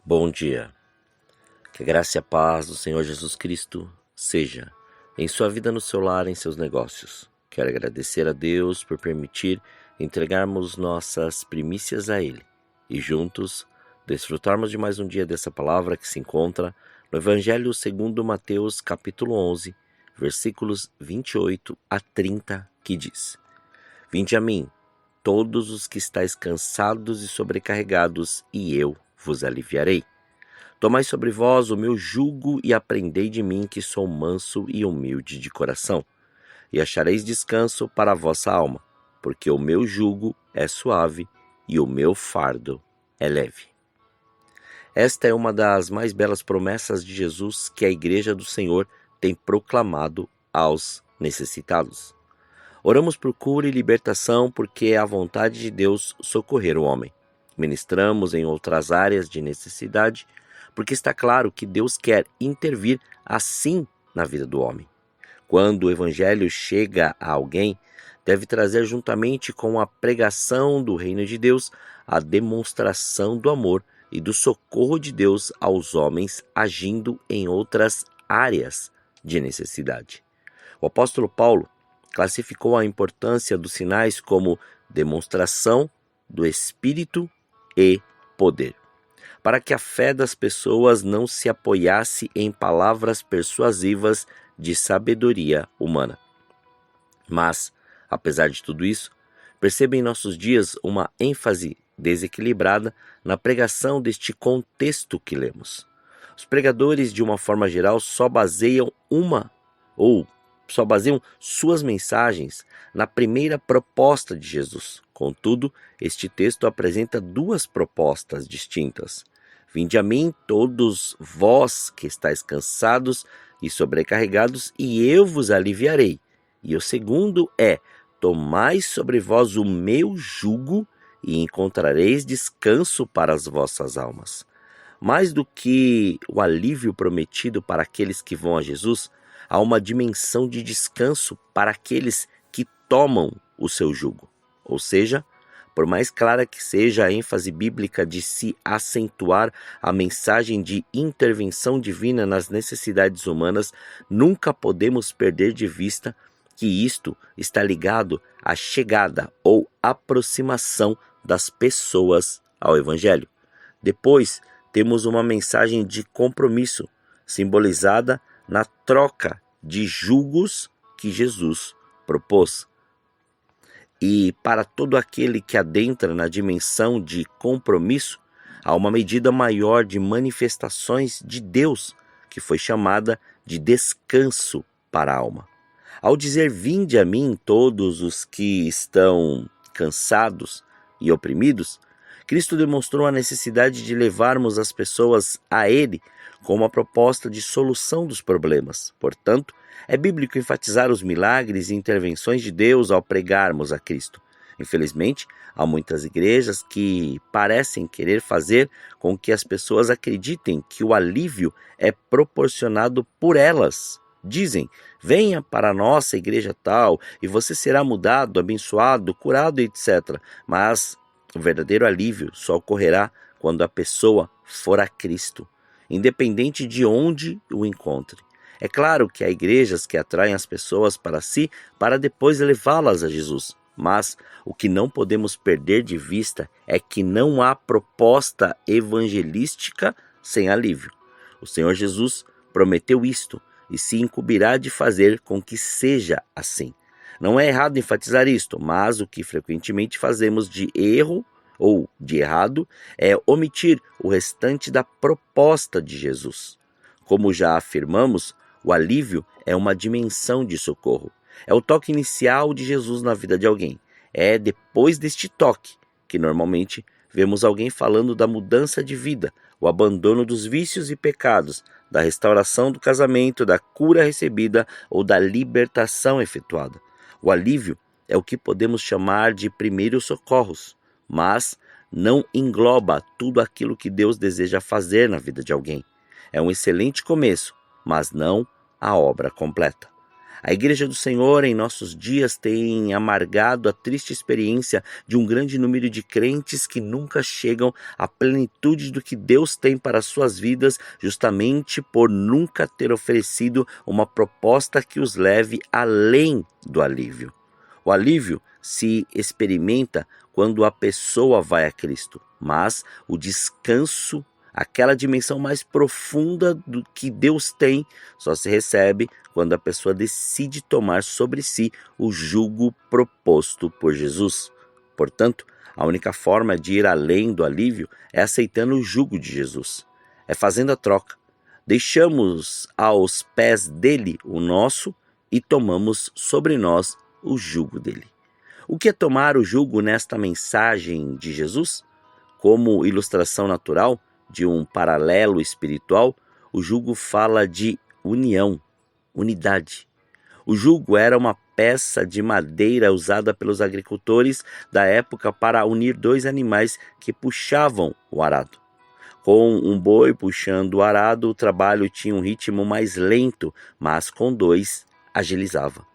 Bom dia. Que a graça e a paz do Senhor Jesus Cristo seja em sua vida, no seu lar, em seus negócios. Quero agradecer a Deus por permitir entregarmos nossas primícias a Ele e juntos desfrutarmos de mais um dia dessa palavra que se encontra no Evangelho segundo Mateus, capítulo 11, versículos 28 a 30, que diz: Vinde a mim, todos os que estáis cansados e sobrecarregados, e eu vos aliviarei. Tomai sobre vós o meu jugo e aprendei de mim, que sou manso e humilde de coração, e achareis descanso para a vossa alma, porque o meu jugo é suave e o meu fardo é leve. Esta é uma das mais belas promessas de Jesus que a Igreja do Senhor tem proclamado aos necessitados. Oramos por cura e libertação, porque é a vontade de Deus socorrer o homem. Ministramos em outras áreas de necessidade, porque está claro que Deus quer intervir assim na vida do homem. Quando o Evangelho chega a alguém, deve trazer juntamente com a pregação do reino de Deus a demonstração do amor e do socorro de Deus aos homens, agindo em outras áreas de necessidade. O apóstolo Paulo classificou a importância dos sinais como demonstração do Espírito e poder, para que a fé das pessoas não se apoiasse em palavras persuasivas de sabedoria humana. Mas, apesar de tudo isso, perceba em nossos dias uma ênfase desequilibrada na pregação deste contexto que lemos. Os pregadores, de uma forma geral, só baseiam suas mensagens na primeira proposta de Jesus. Contudo, este texto apresenta duas propostas distintas. Vinde a mim, todos vós que estáis cansados e sobrecarregados, e eu vos aliviarei. E o segundo é: tomai sobre vós o meu jugo e encontrareis descanso para as vossas almas. Mais do que o alívio prometido para aqueles que vão a Jesus, há uma dimensão de descanso para aqueles que tomam o seu jugo. Ou seja, por mais clara que seja a ênfase bíblica de se acentuar a mensagem de intervenção divina nas necessidades humanas, nunca podemos perder de vista que isto está ligado à chegada ou aproximação das pessoas ao Evangelho. Depois, temos uma mensagem de compromisso, simbolizada na troca de jugos que Jesus propôs. E para todo aquele que adentra na dimensão de compromisso, há uma medida maior de manifestações de Deus, que foi chamada de descanso para a alma. Ao dizer: vinde a mim todos os que estão cansados e oprimidos, Cristo demonstrou a necessidade de levarmos as pessoas a Ele com uma proposta de solução dos problemas. Portanto, é bíblico enfatizar os milagres e intervenções de Deus ao pregarmos a Cristo. Infelizmente, há muitas igrejas que parecem querer fazer com que as pessoas acreditem que o alívio é proporcionado por elas. Dizem: venha para a nossa igreja tal e você será mudado, abençoado, curado, etc. Mas o verdadeiro alívio só ocorrerá quando a pessoa for a Cristo, independente de onde o encontre. É claro que há igrejas que atraem as pessoas para si para depois levá-las a Jesus. Mas o que não podemos perder de vista é que não há proposta evangelística sem alívio. O Senhor Jesus prometeu isto e se incumbirá de fazer com que seja assim. Não é errado enfatizar isto, mas o que frequentemente fazemos de erro ou de errado é omitir o restante da proposta de Jesus. Como já afirmamos, o alívio é uma dimensão de socorro. É o toque inicial de Jesus na vida de alguém. É depois deste toque que normalmente vemos alguém falando da mudança de vida, o abandono dos vícios e pecados, da restauração do casamento, da cura recebida ou da libertação efetuada. O alívio é o que podemos chamar de primeiros socorros, mas não engloba tudo aquilo que Deus deseja fazer na vida de alguém. É um excelente começo, mas não a obra completa. A Igreja do Senhor em nossos dias tem amargado a triste experiência de um grande número de crentes que nunca chegam à plenitude do que Deus tem para as suas vidas, justamente por nunca ter oferecido uma proposta que os leve além do alívio. O alívio se experimenta quando a pessoa vai a Cristo, mas o descanso, aquela dimensão mais profunda do que Deus tem, só se recebe quando a pessoa decide tomar sobre si o jugo proposto por Jesus. Portanto, a única forma de ir além do alívio é aceitando o jugo de Jesus. É fazendo a troca. Deixamos aos pés dele o nosso e tomamos sobre nós o jugo dele. O que é tomar o jugo nesta mensagem de Jesus? Como ilustração natural de um paralelo espiritual, o jugo fala de união, unidade. O jugo era uma peça de madeira usada pelos agricultores da época para unir dois animais que puxavam o arado. Com um boi puxando o arado, o trabalho tinha um ritmo mais lento, mas com dois agilizava.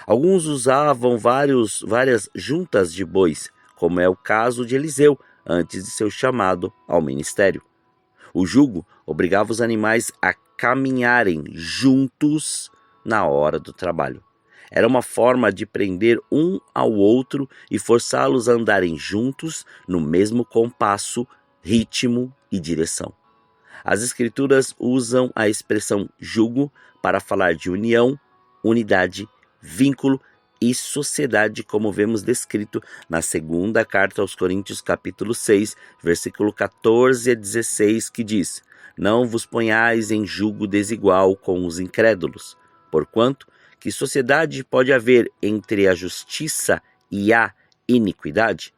Alguns usavam várias juntas de bois, como é o caso de Eliseu, antes de seu chamado ao ministério. O jugo obrigava os animais a caminharem juntos na hora do trabalho. Era uma forma de prender um ao outro e forçá-los a andarem juntos no mesmo compasso, ritmo e direção. As Escrituras usam a expressão jugo para falar de união, unidade, vínculo e sociedade, como vemos descrito na segunda carta aos Coríntios, capítulo 6, versículo 14 a 16, que diz: Não vos ponhais em jugo desigual com os incrédulos, porquanto que sociedade pode haver entre a justiça e a iniquidade?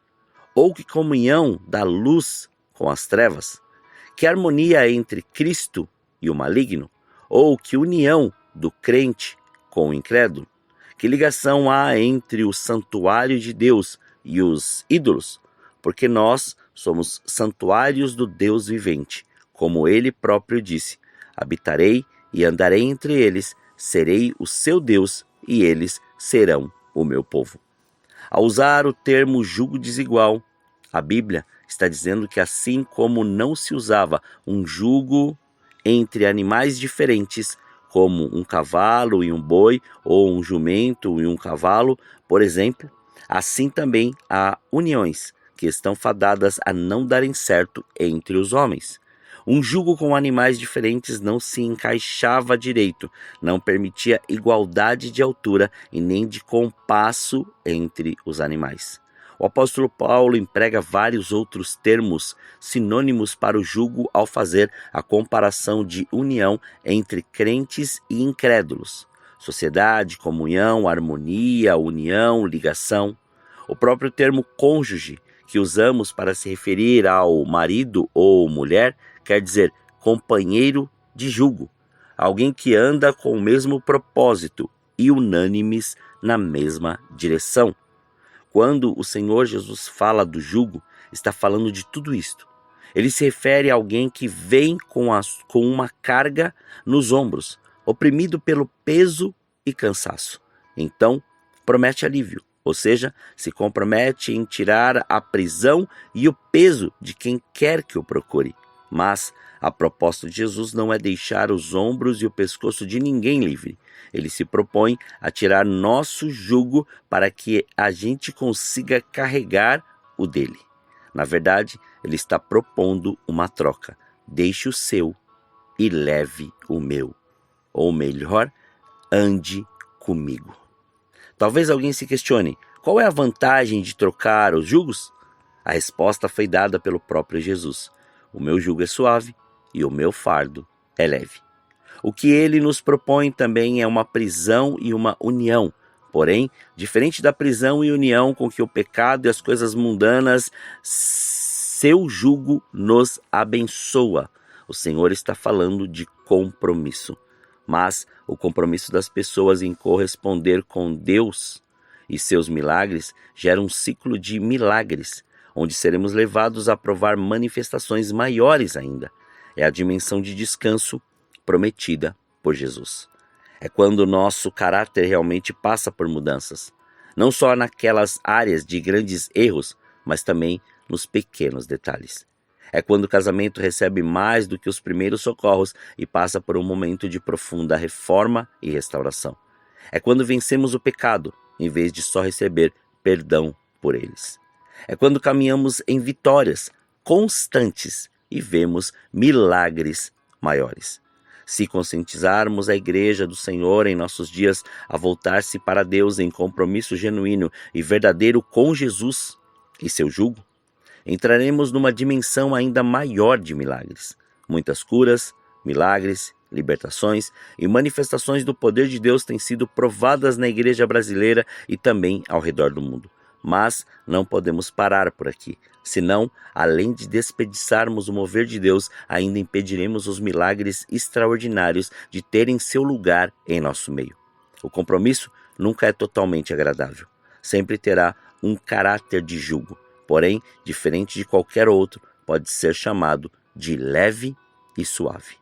Ou que comunhão da luz com as trevas? Que harmonia entre Cristo e o maligno? Ou que união do crente com o incrédulo? Que ligação há entre o santuário de Deus e os ídolos? Porque nós somos santuários do Deus vivente. Como ele próprio disse: habitarei e andarei entre eles, serei o seu Deus e eles serão o meu povo. Ao usar o termo jugo desigual, a Bíblia está dizendo que assim como não se usava um jugo entre animais diferentes, como um cavalo e um boi, ou um jumento e um cavalo, por exemplo, assim também há uniões que estão fadadas a não darem certo entre os homens. Um jugo com animais diferentes não se encaixava direito, não permitia igualdade de altura e nem de compasso entre os animais. O apóstolo Paulo emprega vários outros termos sinônimos para o jugo ao fazer a comparação de união entre crentes e incrédulos. Sociedade, comunhão, harmonia, união, ligação. O próprio termo cônjuge, que usamos para se referir ao marido ou mulher, quer dizer companheiro de jugo, alguém que anda com o mesmo propósito e unânimes na mesma direção. Quando o Senhor Jesus fala do jugo, está falando de tudo isto. Ele se refere a alguém que vem com uma carga nos ombros, oprimido pelo peso e cansaço. Então, promete alívio, ou seja, se compromete em tirar a prisão e o peso de quem quer que o procure. Mas a proposta de Jesus não é deixar os ombros e o pescoço de ninguém livre. Ele se propõe a tirar nosso jugo para que a gente consiga carregar o dele. Na verdade, ele está propondo uma troca. Deixe o seu e leve o meu. Ou melhor, ande comigo. Talvez alguém se questione: qual é a vantagem de trocar os jugos? A resposta foi dada pelo próprio Jesus. O meu jugo é suave e o meu fardo é leve. O que ele nos propõe também é uma prisão e uma união. Porém, diferente da prisão e união com que o pecado e as coisas mundanas, seu jugo nos abençoa. O Senhor está falando de compromisso. Mas o compromisso das pessoas em corresponder com Deus e seus milagres gera um ciclo de milagres, onde seremos levados a provar manifestações maiores ainda. É a dimensão de descanso prometida por Jesus. É quando o nosso caráter realmente passa por mudanças. Não só naquelas áreas de grandes erros, mas também nos pequenos detalhes. É quando o casamento recebe mais do que os primeiros socorros e passa por um momento de profunda reforma e restauração. É quando vencemos o pecado, em vez de só receber perdão por eles. É quando caminhamos em vitórias constantes e vemos milagres maiores. Se conscientizarmos a Igreja do Senhor em nossos dias a voltar-se para Deus em compromisso genuíno e verdadeiro com Jesus e seu jugo, entraremos numa dimensão ainda maior de milagres. Muitas curas, milagres, libertações e manifestações do poder de Deus têm sido provadas na Igreja brasileira e também ao redor do mundo. Mas não podemos parar por aqui, senão, além de desperdiçarmos o mover de Deus, ainda impediremos os milagres extraordinários de terem seu lugar em nosso meio. O compromisso nunca é totalmente agradável, sempre terá um caráter de jugo, porém, diferente de qualquer outro, pode ser chamado de leve e suave.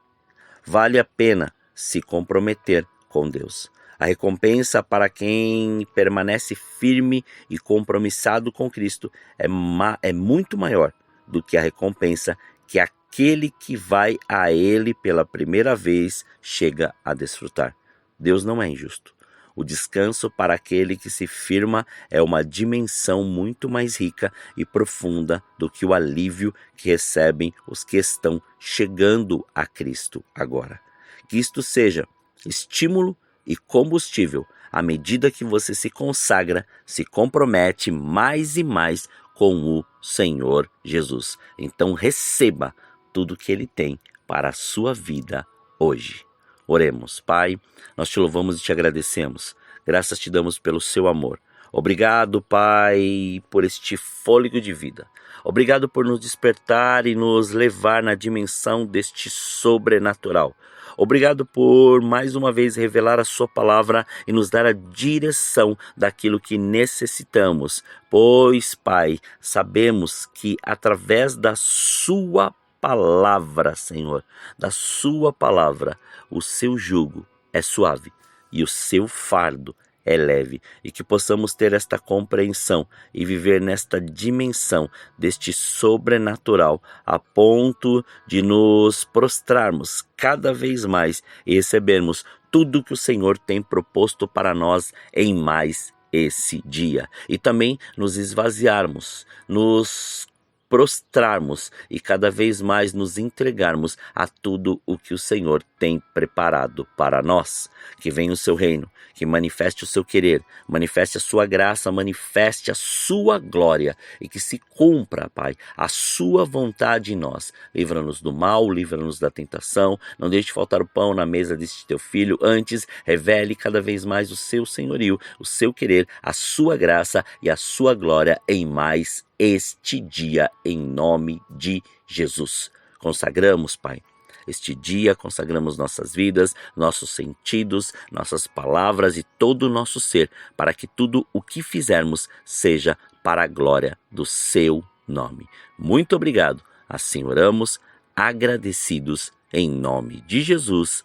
Vale a pena se comprometer com Deus. A recompensa para quem permanece firme e compromissado com Cristo é muito maior do que a recompensa que aquele que vai a Ele pela primeira vez chega a desfrutar. Deus não é injusto. O descanso para aquele que se firma é uma dimensão muito mais rica e profunda do que o alívio que recebem os que estão chegando a Cristo agora. Que isto seja estímulo e combustível à medida que você se consagra, se compromete mais e mais com o Senhor Jesus. Então receba tudo que Ele tem para a sua vida hoje. Oremos. Pai, nós te louvamos e te agradecemos. Graças te damos pelo seu amor. Obrigado, Pai, por este fôlego de vida. Obrigado por nos despertar e nos levar na dimensão deste sobrenatural. Obrigado por mais uma vez revelar a sua palavra e nos dar a direção daquilo que necessitamos. Pois, Pai, sabemos que através da sua palavra, Senhor, da sua palavra, o seu jugo é suave e o seu fardo é leve, e que possamos ter esta compreensão e viver nesta dimensão deste sobrenatural, a ponto de nos prostrarmos cada vez mais e recebermos tudo que o Senhor tem proposto para nós em mais esse dia. E também nos esvaziarmos, nos prostrarmos e cada vez mais nos entregarmos a tudo o que o Senhor tem preparado para nós. Que venha o seu reino, que manifeste o seu querer, manifeste a sua graça, manifeste a sua glória e que se cumpra, Pai, a sua vontade em nós. Livra-nos do mal, livra-nos da tentação, não deixe faltar o pão na mesa deste teu filho, antes revele cada vez mais o seu senhorio, o seu querer, a sua graça e a sua glória em mais este dia, em nome de Jesus. Consagramos, Pai, este dia, consagramos nossas vidas, nossos sentidos, nossas palavras e todo o nosso ser, para que tudo o que fizermos seja para a glória do seu nome. Muito obrigado. Assim oramos, agradecidos em nome de Jesus.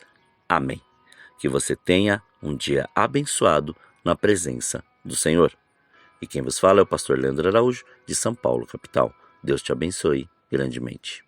Amém. Que você tenha um dia abençoado na presença do Senhor. E quem vos fala é o pastor Leandro Araújo, de São Paulo, capital. Deus te abençoe grandemente.